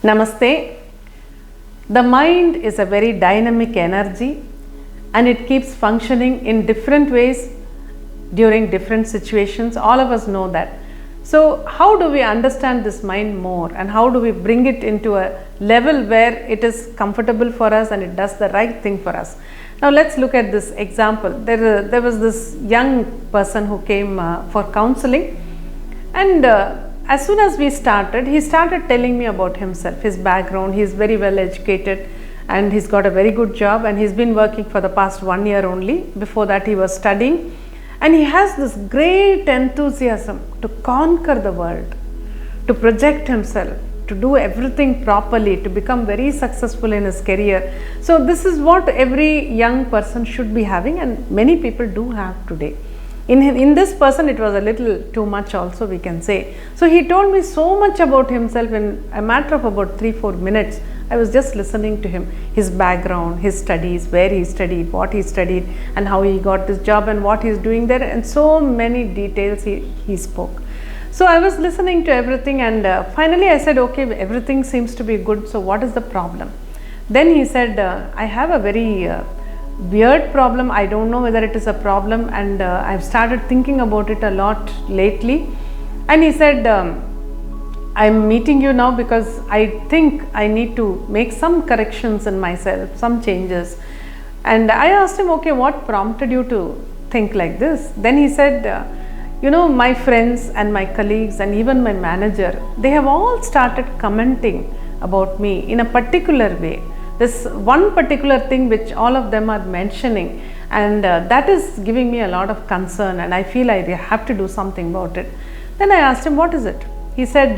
Namaste. The mind is a very dynamic energy and it keeps functioning in different ways during different situations. All of us know that. So how do we understand this mind more, and how do we bring it into a level where it is comfortable for us and it does the right thing for us? Now let's look at this example. There was this young person who came for counseling, and as soon as we started, he started telling me about himself, his background. He is very well educated and he's got a very good job, and he's been working for the past 1 year only. Before that he was studying, and he has this great enthusiasm to conquer the world, to project himself, to do everything properly, to become very successful in his career. So this is what every young person should be having, and many people do have today. In this person it was a little too much also, we can say. So he told me so much about himself in a matter of about 3-4 minutes. I was just listening to him, his background, his studies, where he studied, what he studied, and how he got this job and what he is doing there, and so many details he spoke. So I was listening to everything, and finally I said, okay, everything seems to be good, so what is the problem? Then he said, I have a very weird problem. I don't know whether it is a problem, and I've started thinking about it a lot lately. And he said, I'm meeting you now because I think I need to make some corrections in myself, some changes. And I asked him, okay, what prompted you to think like this? Then he said, you know, my friends and my colleagues and even my manager, they have all started commenting about me in a particular way. This one particular thing which all of them are mentioning, and that is giving me a lot of concern, and I feel I have to do something about it. Then I asked him, what is it? He said,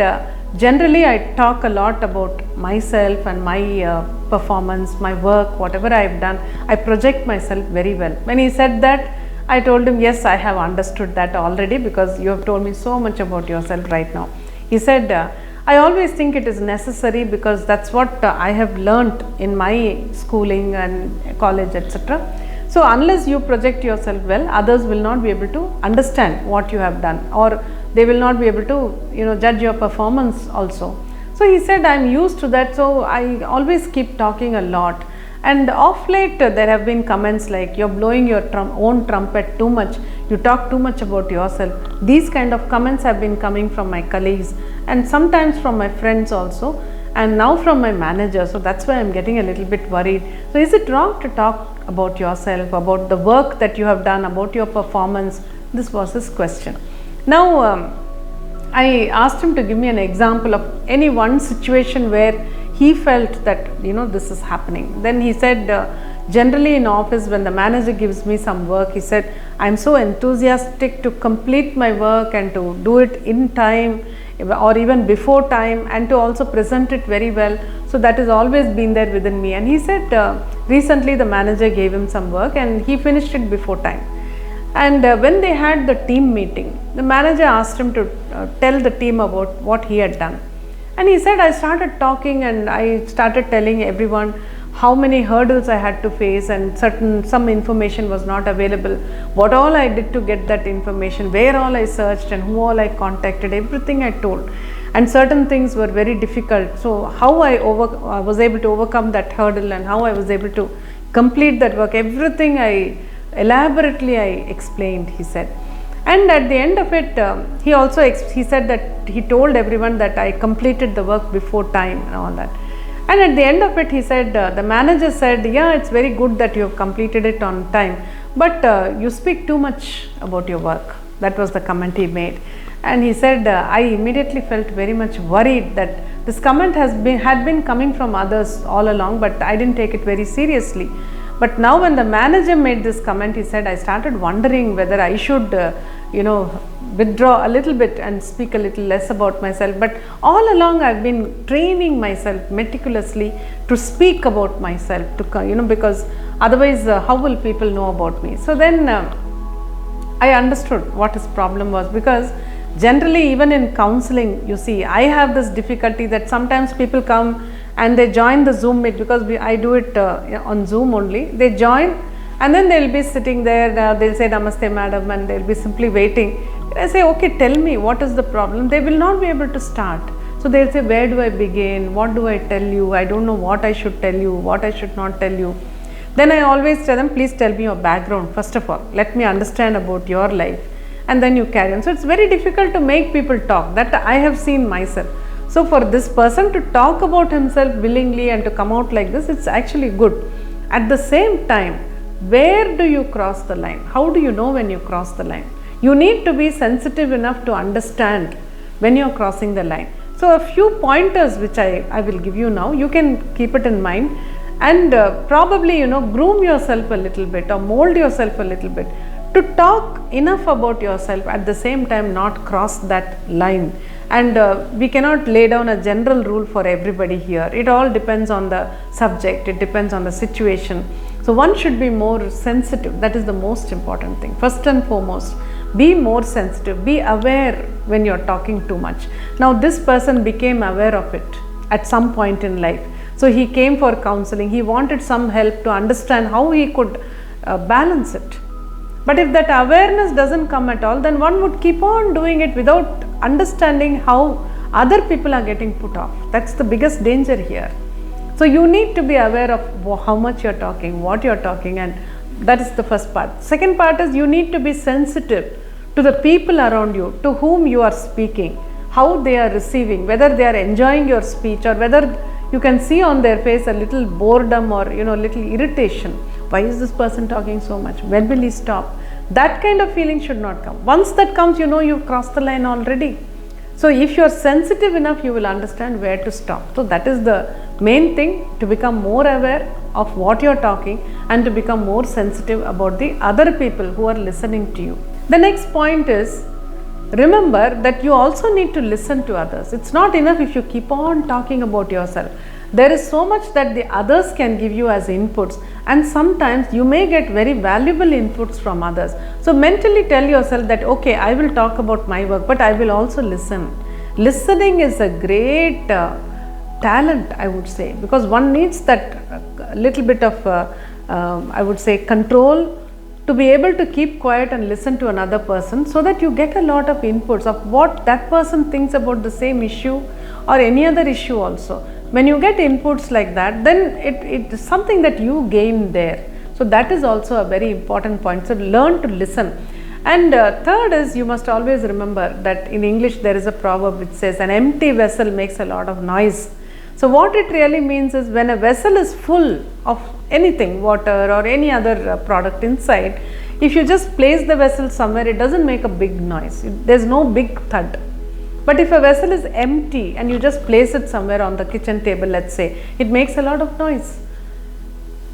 generally I talk a lot about myself and my performance, my work, whatever I have done. I project myself very well. When he said that, I told him, yes, I have understood that already, because you have told me so much about yourself right now. He said, I always think it is necessary because that's what I have learnt in my schooling and college, etc. So unless you project yourself well, others will not be able to understand what you have done, or they will not be able to, judge your performance also. So he said, I am used to that, so I always keep talking a lot. And of late there have been comments like, you're blowing your own trumpet too much, you talk too much about yourself. These kind of comments have been coming from my colleagues and sometimes from my friends also, and now from my manager. So that's why I'm getting a little bit worried. So is it wrong to talk about yourself, about the work that you have done, about your performance? This was his question. Now I asked him to give me an example of any one situation where he felt that this is happening. Then he said, generally in office when the manager gives me some work, he said, I'm so enthusiastic to complete my work and to do it in time or even before time, and to also present it very well. So that has always been there within me. And he said recently the manager gave him some work and he finished it before time. And when they had the team meeting, the manager asked him to tell the team about what he had done. And he said, I started talking and I started telling everyone how many hurdles I had to face, and some information was not available, what all I did to get that information, where all I searched and who all I contacted, everything I told. And certain things were very difficult. So how I was able to overcome that hurdle and how I was able to complete that work, everything elaborately I explained, he said. And at the end of it, he said that he told everyone that I completed the work before time and all that. And at the end of it, he said, the manager said, yeah, it's very good that you have completed it on time, but you speak too much about your work. That was the comment he made. And he said, I immediately felt very much worried that this comment had been coming from others all along, but I didn't take it very seriously. But now when the manager made this comment, he said, I started wondering whether I should, withdraw a little bit and speak a little less about myself. But all along I've been training myself meticulously to speak about myself, because otherwise how will people know about me? So then I understood what his problem was, because generally even in counseling, you see, I have this difficulty that sometimes people come and they join the Zoom meet, because I do it on Zoom only. They join and then they'll be sitting there, they'll say Namaste madam, and they'll be simply waiting I say, okay, tell me what is the problem, they will not be able to start. So they'll say, where do I begin? What do I tell you? I don't know what I should tell you, what I should not tell you. Then I always tell them, please tell me your background first of all. Let me understand about your life, and then you carry on. So it's very difficult to make people talk. That I have seen myself. So for this person to talk about himself willingly and to come out like this, it's actually good. At the same time, where do you cross the line? How do you know when you cross the line? You need to be sensitive enough to understand when you're crossing the line. So a few pointers which I will give you now, you can keep it in mind, and probably groom yourself a little bit or mold yourself a little bit to talk enough about yourself, at the same time not cross that line. And we cannot lay down a general rule for everybody here. It all depends on the subject, it depends on the situation. So one should be more sensitive. That is the most important thing. First and foremost, be more sensitive, be aware when you're talking too much. Now this person became aware of it at some point in life. So he came for counseling, he wanted some help to understand how he could balance it. But if that awareness doesn't come at all, then one would keep on doing it without understanding how other people are getting put off. That's the biggest danger here. So you need to be aware of how much you're talking, what you're talking, and that is the first part. Second part is you need to be sensitive to the people around you, to whom you are speaking, how they are receiving, whether they are enjoying your speech or whether you can see on their face a little boredom or little irritation. Why is this person talking so much? When will he stop? That kind of feeling should not come. Once that comes, you've crossed the line already. So if you are sensitive enough, you will understand where to stop. So that is the main thing, to become more aware of what you are talking and to become more sensitive about the other people who are listening to you. The next point is, remember that you also need to listen to others. It's not enough if you keep on talking about yourself. There is so much that the others can give you as inputs, and sometimes you may get very valuable inputs from others. So mentally tell yourself that, okay, I will talk about my work, but I will also listen. Listening is a great talent, I would say, because one needs that little bit of I would say control to be able to keep quiet and listen to another person, so that you get a lot of inputs of what that person thinks about the same issue or any other issue also. When you get inputs like that, then it is something that you gain there. So that is also a very important point. So learn to listen. And third is, you must always remember that in English there is a proverb which says, an empty vessel makes a lot of noise. So what it really means is, when a vessel is full of anything, water or any other product inside, if you just place the vessel somewhere, it doesn't make a big noise. There's no big thud. But if a vessel is empty and you just place it somewhere on the kitchen table, let's say, it makes a lot of noise.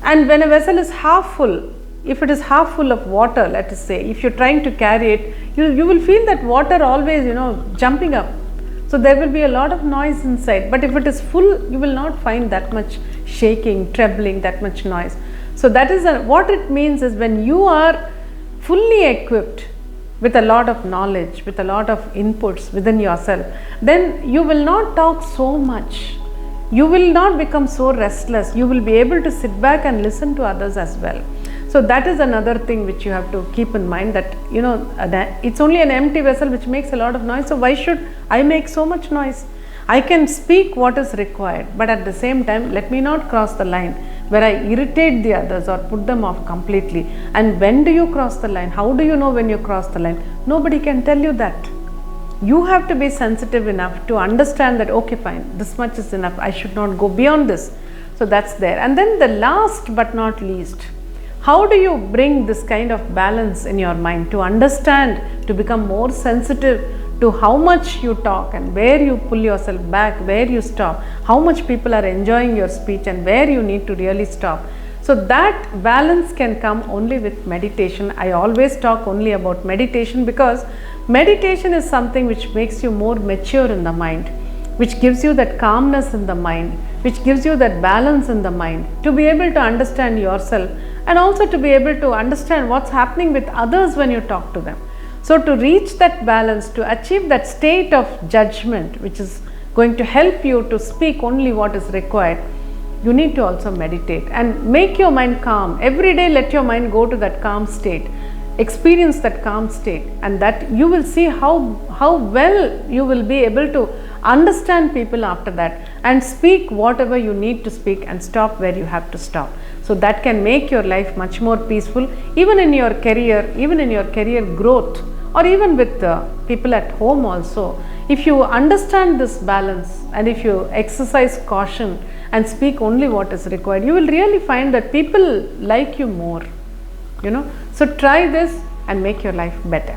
And when a vessel is half full, if it is half full of water, let us say, if you're trying to carry it, you will feel that water always, jumping up. So there will be a lot of noise inside. But if it is full, you will not find that much shaking, trembling, that much noise. So that is what it means is, when you are fully equipped with a lot of knowledge, with a lot of inputs within yourself, then you will not talk so much. You will not become so restless. You will be able to sit back and listen to others as well. So that is another thing which you have to keep in mind, that it's only an empty vessel which makes a lot of noise. So why should I make so much noise? I can speak what is required, but at the same time, let me not cross the line where I irritate the others or put them off completely. And when do you cross the line? How do you know when you cross the line? Nobody can tell you that. You have to be sensitive enough to understand that, okay, fine, this much is enough, I should not go beyond this. So that's there. And then the last but not least, how do you bring this kind of balance in your mind to understand, to become more sensitive to how much you talk and where you pull yourself back, where you stop, how much people are enjoying your speech and where you need to really stop. So that balance can come only with meditation. I always talk only about meditation, because meditation is something which makes you more mature in the mind, which gives you that calmness in the mind, which gives you that balance in the mind, to be able to understand yourself and also to be able to understand what's happening with others when you talk to them. So to reach that balance, to achieve that state of judgment, which is going to help you to speak only what is required, you need to also meditate and make your mind calm. Every day let your mind go to that calm state. experience that calm state, and that you will see how well you will be able to understand people after that and speak whatever you need to speak and stop where you have to stop. So that can make your life much more peaceful, even in your career growth, or even with people at home also. If you understand this balance and if you exercise caution and speak only what is required, you will really find that people like you more. So try this and make your life better.